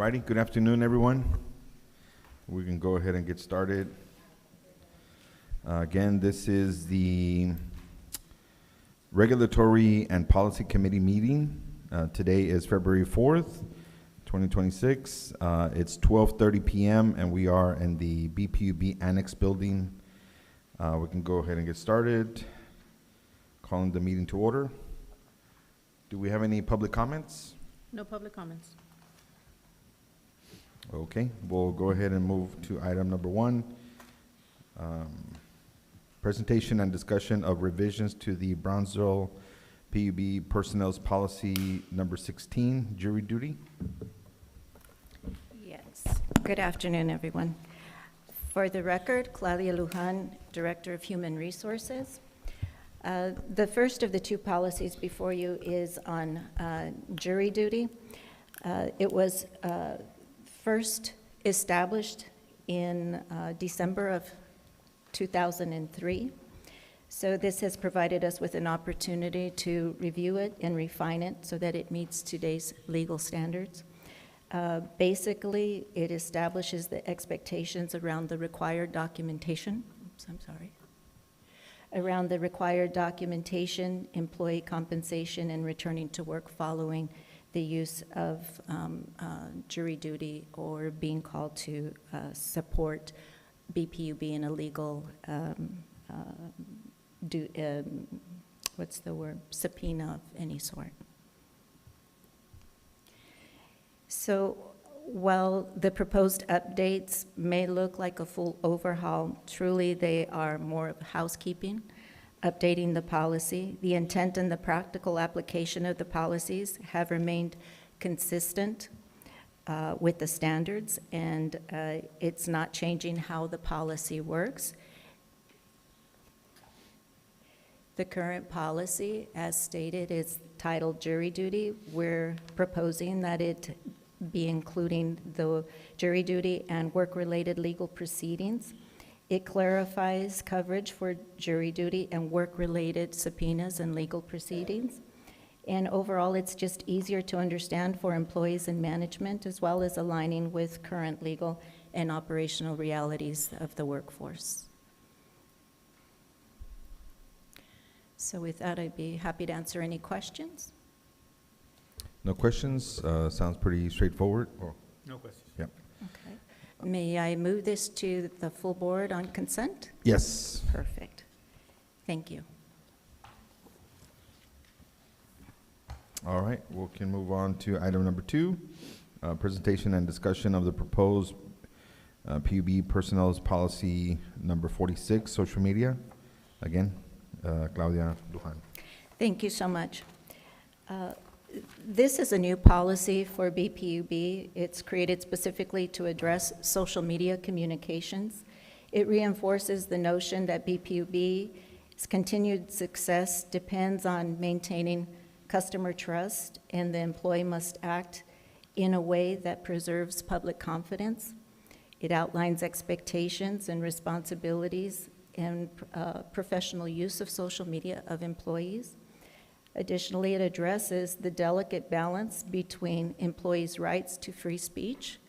righty, good afternoon, everyone. We can go ahead and get started. Again, this is the Regulatory and Policy Committee meeting. Today is February 4th, 2026. It's 12:30 p.m. and we are in the BPUB Annex building. We can go ahead and get started. Calling the meeting to order. Do we have any public comments? No public comments. Okay, we'll go ahead and move to item number 1. Presentation and discussion of revisions to the Brownsville PUB Personnel's Policy number 16, jury duty. Yes. Good afternoon, everyone. For the record, Claudia Lujan, Director of Human Resources. The first of the two policies before you is on jury duty. It was first established in December of 2003. So this has provided us with an opportunity to review it and refine it so that it meets today's legal standards. Basically, it establishes the expectations around the required documentation. Around the required documentation, employee compensation, and returning to work following the use of jury duty or being called to support BPUB in a legal, subpoena of any sort. So while the proposed updates may look like a full overhaul, truly they are more of housekeeping, updating the policy. The intent and the practical application of the policies have remained consistent with the standards, and it's not changing how the policy works. The current policy, as stated, is titled jury duty. We're proposing that it be including the jury duty and work-related legal proceedings. It clarifies coverage for jury duty and work-related subpoenas and legal proceedings. And overall, it's just easier to understand for employees and management, as well as aligning with current legal and operational realities of the workforce. So with that, I'd be happy to answer any questions. No questions? Sounds pretty straightforward. No questions. Yep. Okay. May I move this to the full board on consent? Yes. Perfect. Thank you. All right, we can move on to item number 2, presentation and discussion of the proposed PUB Personnel's Policy number 46, social media. Again, Claudia Lujan. Thank you so much. This is a new policy for BPUB. It's created specifically to address social media communications. It reinforces the notion that BPUB's continued success depends on maintaining customer trust, and the employee must act in a way that preserves public confidence. It outlines expectations and responsibilities and professional use of social media of employees. Additionally, it addresses the delicate balance between employees' rights to free speech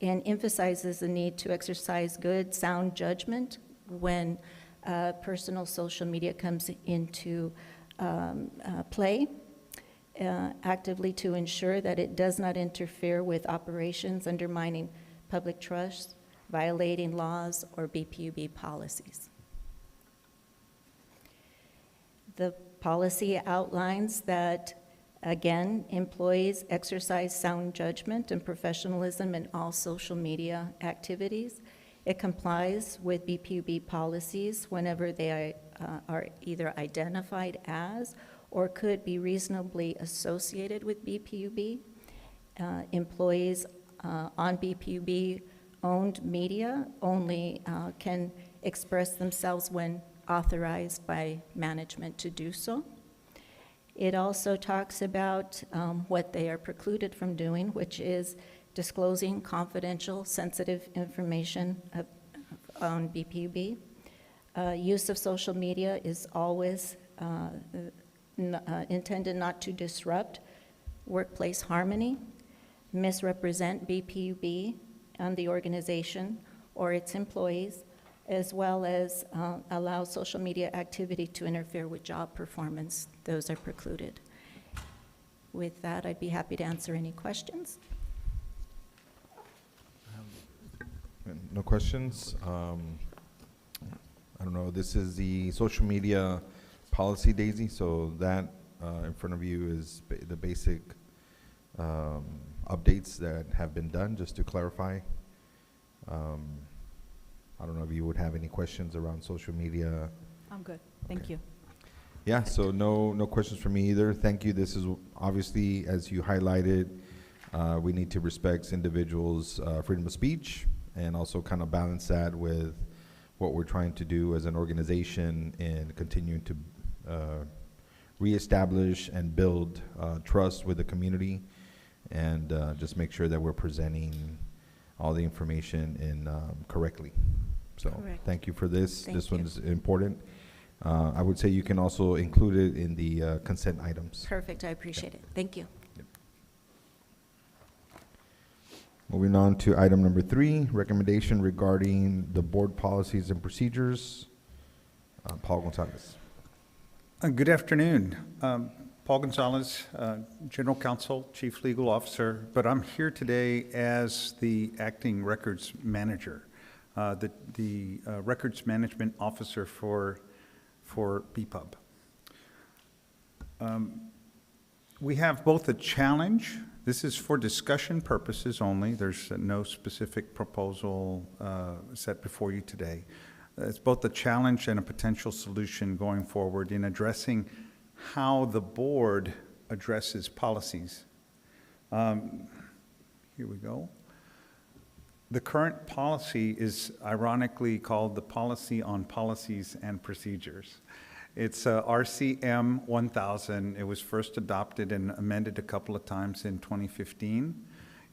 and emphasizes the need to exercise good, sound judgment when personal social media comes into play, actively to ensure that it does not interfere with operations undermining public trust, violating laws, or BPUB policies. The policy outlines that, again, employees exercise sound judgment and professionalism in all social media activities. It complies with BPUB policies whenever they are either identified as or could be reasonably associated with BPUB. Employees on BPUB-owned media only can express themselves when authorized by management to do so. It also talks about what they are precluded from doing, which is disclosing confidential, sensitive information on BPUB. Use of social media is always intended not to disrupt workplace harmony. misrepresent BPUB and the organization or its employees, as well as allow social media activity to interfere with job performance. Those are precluded. With that, I'd be happy to answer any questions. No questions? I don't know, this is the social media policy, Daisy, so that in front of you is the basic updates that have been done, just to clarify. I don't know if you would have any questions around social media. I'm good. Thank Okay. you. Yeah, so no questions from me either. Thank you. This is obviously, as you highlighted, we need to respect individuals' freedom of speech and also kind of balance that with what we're trying to do as an organization and continuing to reestablish and build trust with the community, and just make sure that we're presenting all the information in correctly. So Correct. thank you for this. Thank This you. one's important. I would say you can also include it in the consent items. Perfect, I appreciate it. Thank you. Moving on to item number 3, recommendation regarding the board policies and procedures. Paul Gonzalez. Good afternoon. Paul Gonzalez, General Counsel, Chief Legal Officer, but I'm here today as the acting records manager, the records management officer for BPUB. We have both a challenge. This is for discussion purposes only. There's no specific proposal set before you today. It's both a challenge and a potential solution going forward in addressing how the board addresses policies. Here we go. The current policy is ironically called the Policy on Policies and Procedures. It's RCM 1000. It was first adopted and amended a couple of times in 2015.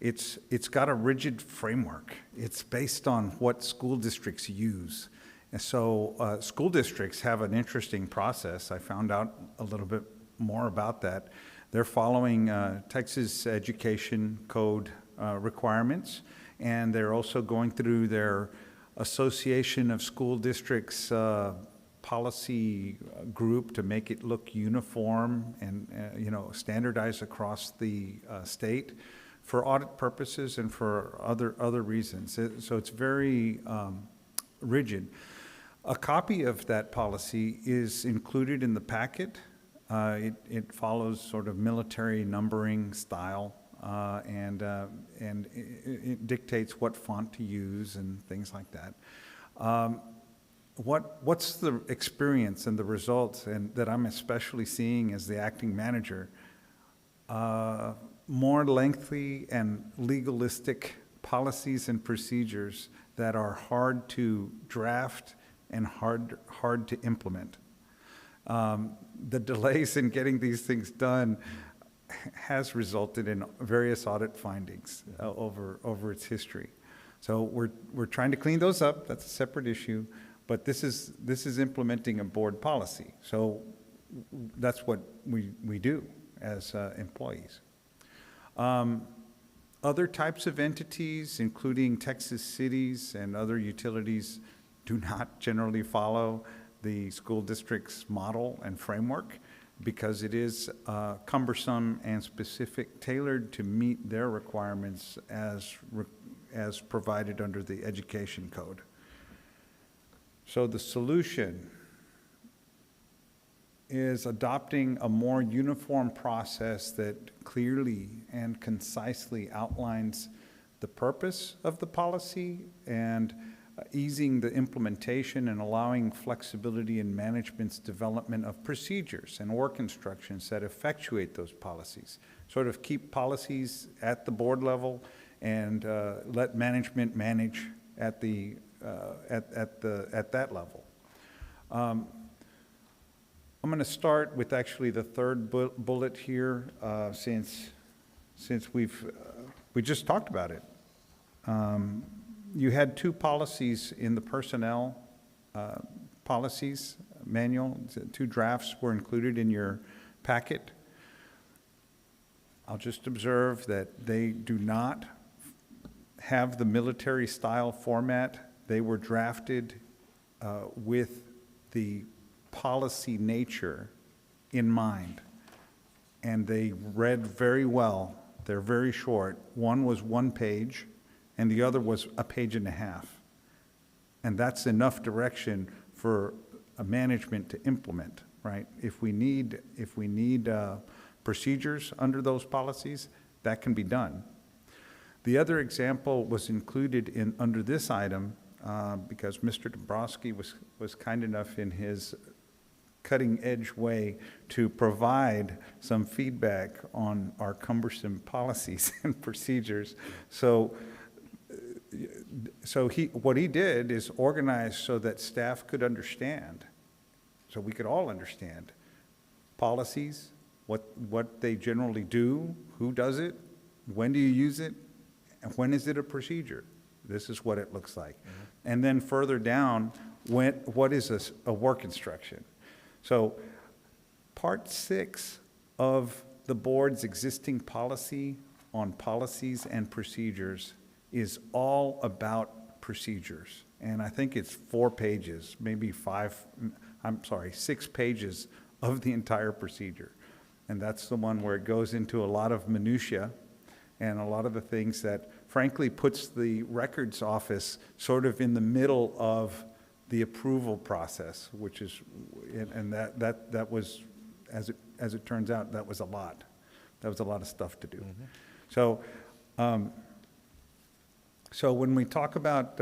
It's got a rigid framework. It's based on what school districts use. And so school districts have an interesting process. I found out a little bit more about that. They're following Texas Education Code requirements, and they're also going through their Association of School Districts policy group to make it look uniform and standardized across the state for audit purposes and for other reasons. So it's very rigid. A copy of that policy is included in the packet. It follows sort of military numbering style, and it dictates what font to use and things like that. What's the experience and the results and that I'm especially seeing as the acting manager? More lengthy and legalistic policies and procedures that are hard to draft and hard to implement. The delays in getting these things done has resulted in various audit findings over its history. So we're trying to clean those up. That's a separate issue. But this is implementing a board policy. So that's what we do as employees. Other types of entities, including Texas cities and other utilities, do not generally follow the school district's model and framework because it is cumbersome and specific, tailored to meet their requirements as provided under the Education Code. So the solution is adopting a more uniform process that clearly and concisely outlines the purpose of the policy and easing the implementation and allowing flexibility in management's development of procedures and work instructions that effectuate those policies. Sort of keep policies at the board level and let management manage at that level. I'm going to start with actually the third bullet here, since we just talked about it. You had 2 policies in the personnel policies manual. 2 drafts were included in your packet. I'll just observe that they do not have the military-style format. They were drafted with the policy nature in mind, and they read very well. They're very short. One was 1 page, and the other was 1.5 pages. And that's enough direction for a management to implement, right? If we need procedures under those policies, that can be done. The other example was included under this item because Mr. Dombrowski was kind enough in his cutting-edge way to provide some feedback on our cumbersome policies and procedures. So what he did is organize so that staff could understand, so we could all understand policies, what they generally do, who does it, when do you use it, and when is it a procedure? This is what it looks like. Mm-hmm. And then further down, what is a work instruction? So part 6 of the board's existing policy on policies and procedures is all about procedures. And I think it's 4 pages, maybe 6 pages of the entire procedure. And that's the one where it goes into a lot of minutia and a lot of the things that frankly puts the records office sort of in the middle of the approval process, which is, and that was, as it turns out, that was a lot. That was a lot of stuff to do. Mm-hmm. So when we talk about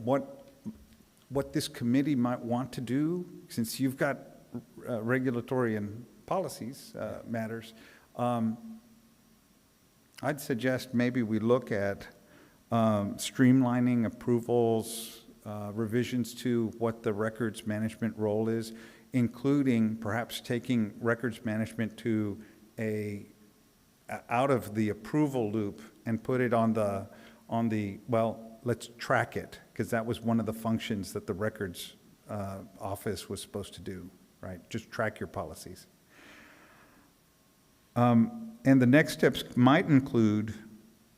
what this committee might want to do, since you've got regulatory and policies matters, I'd suggest maybe we look at streamlining approvals, revisions to what the records management role is, including perhaps taking records management to out of the approval loop and put it on the well, let's track it, because that was one of the functions that the records office was supposed to do, right? Just track your policies. And the next steps might include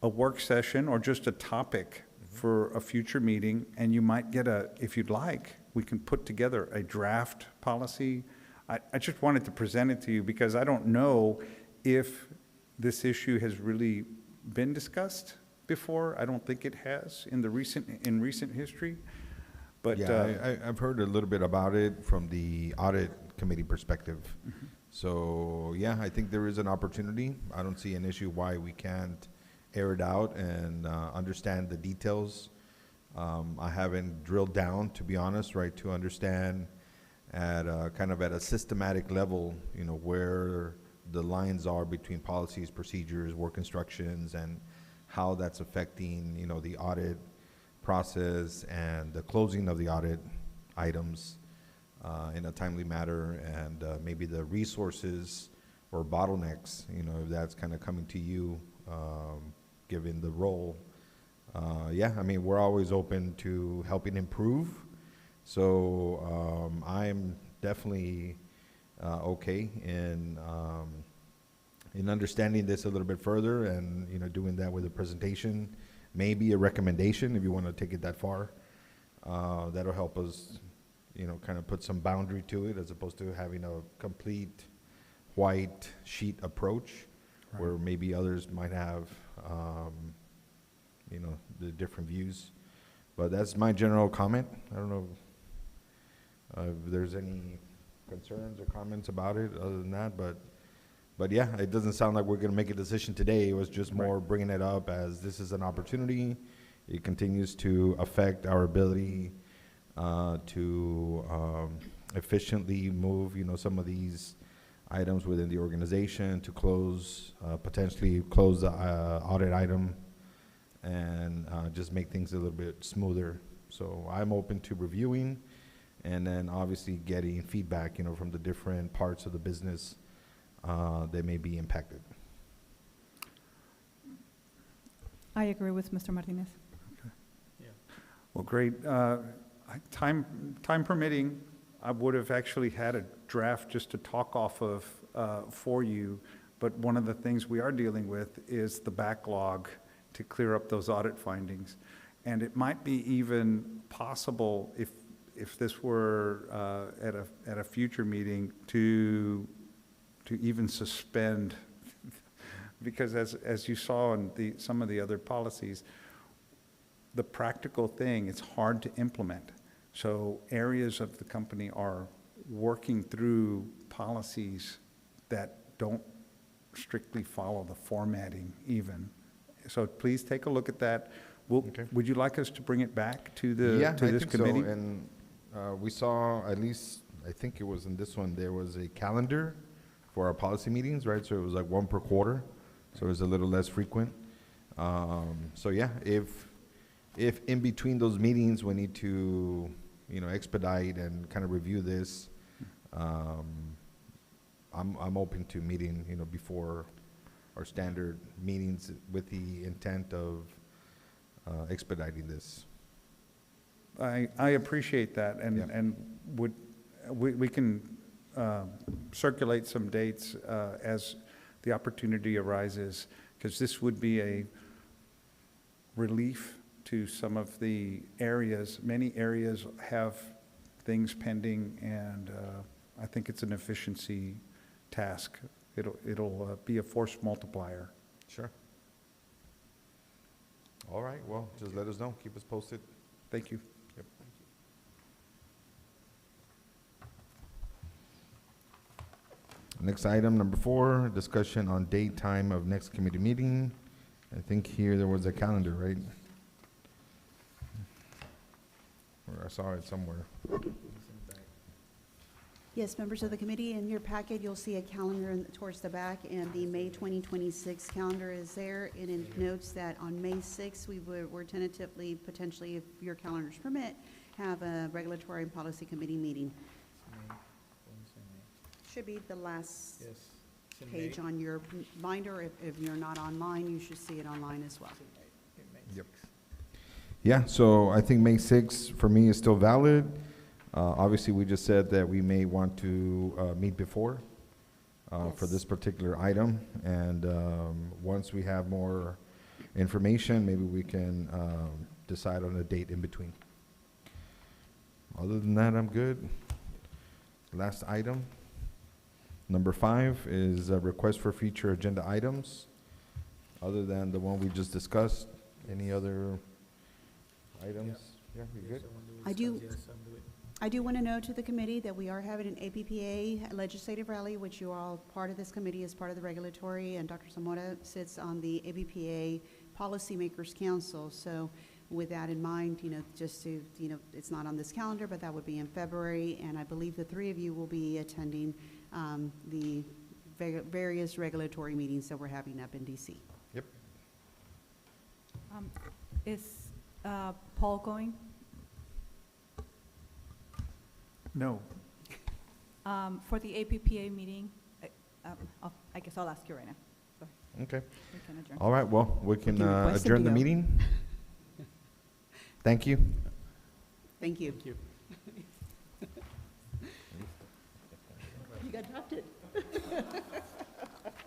a work session or just a topic for a future meeting, and you might get if you'd like, we can put together a draft policy. I just wanted to present it to you because I don't know if this issue has really been discussed before. I don't think it has in recent history. But yeah, I've heard a little bit about it from the audit committee perspective. Mm-hmm. So yeah, I think there is an opportunity. I don't see an issue why we can't air it out and understand the details. I haven't drilled down, to be honest, right, to understand at kind of at a systematic level, you know, where the lines are between policies, procedures, work instructions, and how that's affecting, you know, the audit process and the closing of the audit items in a timely manner, and maybe the resources or bottlenecks, you know, if that's kind of coming to you, given the role. Yeah, I mean, we're always open to helping improve. So I'm definitely okay in understanding this a little bit further, and, you know, doing that with a presentation, maybe a recommendation if you want to take it that far. That'll help us, you know, kind of put some boundary to it, as opposed to having a complete white sheet approach, right, where maybe others might have, you know, the different views. But that's my general comment. I don't know if there's any concerns or comments about it other than that, but yeah, it doesn't sound like we're going to make a decision today. It was just more right, bringing it up as this is an opportunity. It continues to affect our ability to efficiently move, you know, some of these items within the organization, to close, potentially close the audit item, and just make things a little bit smoother. So I'm open to reviewing, and then obviously getting feedback, you know, from the different parts of the business that may be impacted. I agree with Mr. Martinez. Okay. Yeah. Well, great. Time permitting, I would have actually had a draft just to talk off of for you, But one of the things we are dealing with is the backlog to clear up those audit findings. And it might be even possible, if this were at a future meeting, to even suspend, because as you saw in some of the other policies, the practical thing, it's hard to implement. So areas of the company are working through policies that don't strictly follow the formatting even. So please take a look at that. Okay. Would you like us to bring it back to Yeah, to I this think so. committee? And we saw, at least, I think it was in this one, there was a calendar for our policy meetings, right? So it was like one per quarter, so it was a little less frequent. So yeah, if in between those meetings, we need to, expedite and kind of review this, I'm open to meeting, before our standard meetings with the intent of expediting this. I appreciate that, Yeah. and we can circulate some dates as the opportunity arises, because this would be a relief to some of the areas. Many areas have things pending, and I think it's an efficiency task. It'll be a force multiplier. Sure. All right, well, just let us know, keep us posted. Thank you. Yep. Next item, number 4, discussion on date, time of next committee meeting. I think here there was a calendar, right? Or I saw it somewhere. Yes, members of the committee, in your packet, you'll see a calendar towards the back, and the May 2026 calendar is there, and it notes that on May 6th, we're tentatively, potentially, if your calendars permit, have a regulatory and policy committee meeting. Should be the last page on your binder. If you're not online, you should see it online as well. Yep. Yeah, so I think May 6th for me is still valid. Obviously, we just said that we may want to meet before for this particular item. And once we have more information, maybe we can decide on a date in between. Other than that, I'm good. Last item. Number 5 is a request for future agenda items. Other than the one we just discussed, any other items? Yeah, you good? I do want to note to the committee that we are having an APPA legislative rally, which you are all part of. This committee is part of the regulatory, and Dr. Zamora sits on the APPA Policymakers Council. So with that in mind, just to, it's not on this calendar, but that would be in February, and I believe the 3 of you will be attending the various regulatory meetings that we're having up in DC. Yep. Is Paul going? No. For the APPA meeting, I guess I'll ask you right now. So Okay. we can adjourn. All right, well, we can can request him adjourn to the go. meeting. Thank you. Thank you. You got drafted.